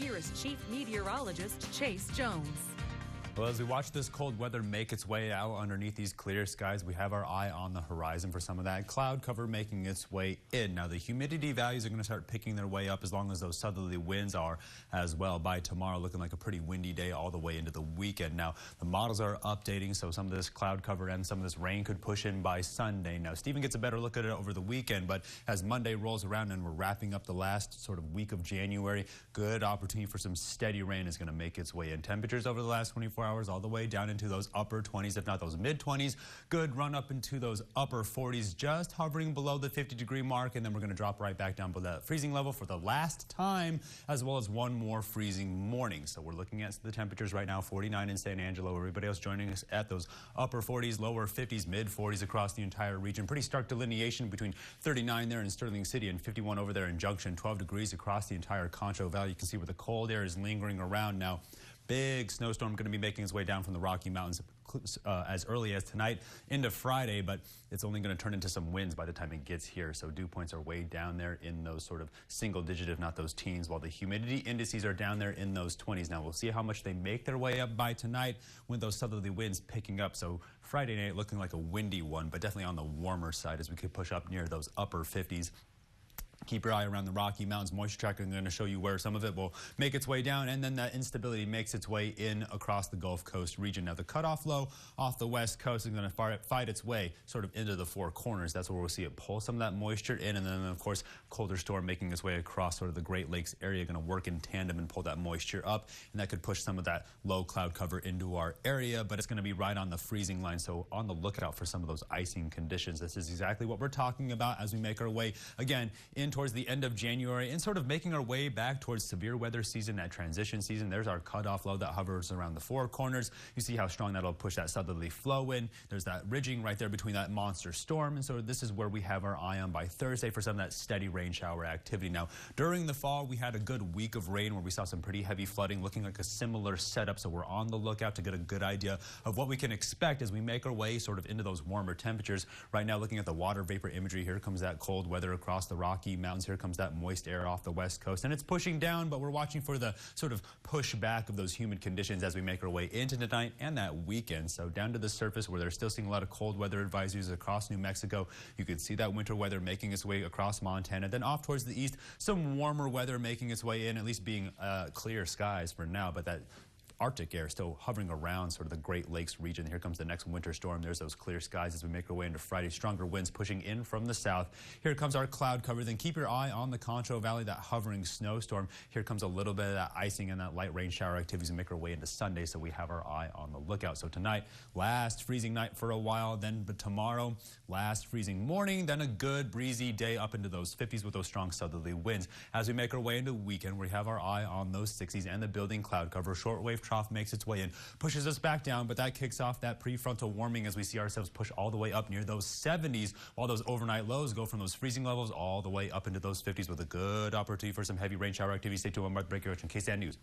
Here is Chief Meteorologist Chase Jones. Well, as we watch this cold weather make its way out underneath these clear skies, we have our eye on the horizon for some of that cloud cover making its way in. Now, the humidity values are going to start picking their way up as long as those southerly winds are as well. By tomorrow, looking like a pretty windy day all the way into the weekend. Now, the models are updating, so some of this cloud cover and some of this rain could push in by Sunday. Now, Stephen gets a better look at it over the weekend, but as Monday rolls around and we're wrapping up the last sort of week of January, good opportunity for some steady rain is going to make its way in. Temperatures over the last 24 hours all the way down into those upper 20s, if not those mid 20s. Good run up into those upper 40s, just hovering below the 50-degree mark, and then we're going to drop right back down below that freezing level for the last time, as well as one more freezing morning. So we're looking at the temperatures right now, 49 in San Angelo. Everybody else joining us at those upper 40s, lower 50s, mid 40s across the entire region. Pretty stark delineation between 39 there in Sterling City and 51 over there in Junction. 12 degrees across the entire Concho Valley. You can see where the cold air is lingering around now. Big snowstorm going to be making its way down from the Rocky Mountains as early as tonight into Friday, but it's only going to turn into some winds by the time it gets here. So dew points are way down there in those sort of single digit, if not those teens, while the humidity indices are down there in those 20s. Now we'll see how much they make their way up by tonight with those southerly winds picking up. So Friday night looking like a windy one, but definitely on the warmer side as we could push up near those upper 50s. Keep your eye around the Rocky Mountains. Moisture tracker is going to show you where some of it will make its way down, and then that instability makes its way in across the Gulf Coast region. Now, the cutoff low off the west coast is going to fight its way sort of into the four corners. That's where we'll see it pull some of that moisture in, and then, of course, colder storm making its way across sort of the Great Lakes area, going to work in tandem and pull that moisture up, and that could push some of that low cloud cover into our area, but it's going to be right on the freezing line, so on the lookout for some of those icing conditions. This is exactly what we're talking about as we make our way, again, in towards the end of January and sort of making our way back towards severe weather season, that transition season. There's our cutoff low that hovers around the four corners. You see how strong that'll push that southerly flow in. There's that ridging right there between that monster storm, and so this is where we have our eye on by Thursday for some of that steady rain shower activity. Now, during the fall, we had a good week of rain where we saw some pretty heavy flooding, looking like a similar setup, so we're on the lookout to get a good idea of what we can expect as we make our way sort of into those warmer temperatures. Right now, looking at the water vapor imagery, here comes that cold weather across the Rocky Mountains. Here comes that moist air off the west coast, and it's pushing down, but we're watching for the sort of push back of those humid conditions as we make our way into tonight and that weekend. So down to the surface where they're still seeing a lot of cold weather advisories across New Mexico. You could see that winter weather making its way across Montana. Then off towards the east, some warmer weather making its way in, at least being clear skies for now, but that Arctic air still hovering around sort of the Great Lakes region. Here comes the next winter storm. There's those clear skies as we make our way into Friday. Stronger winds pushing in from the south. Here comes our cloud cover. Then keep your eye on the Concho Valley, that hovering snowstorm. Here comes a little bit of that icing and that light rain shower activities and make our way into Sunday, so we have our eye on the lookout. So tonight, last freezing night for a while, but tomorrow, last freezing morning, then a good breezy day up into those 50s with those strong southerly winds. As we make our way into the weekend, we have our eye on those 60s and the building cloud cover. Shortwave trough makes its way in, pushes us back down, but that kicks off that prefrontal warming as we see ourselves push all the way up near those 70s, while those overnight lows go from those freezing levels all the way up into those 50s with a good opportunity for some heavy rain shower activity. Stay tuned on Breaker Ocean KSAN News.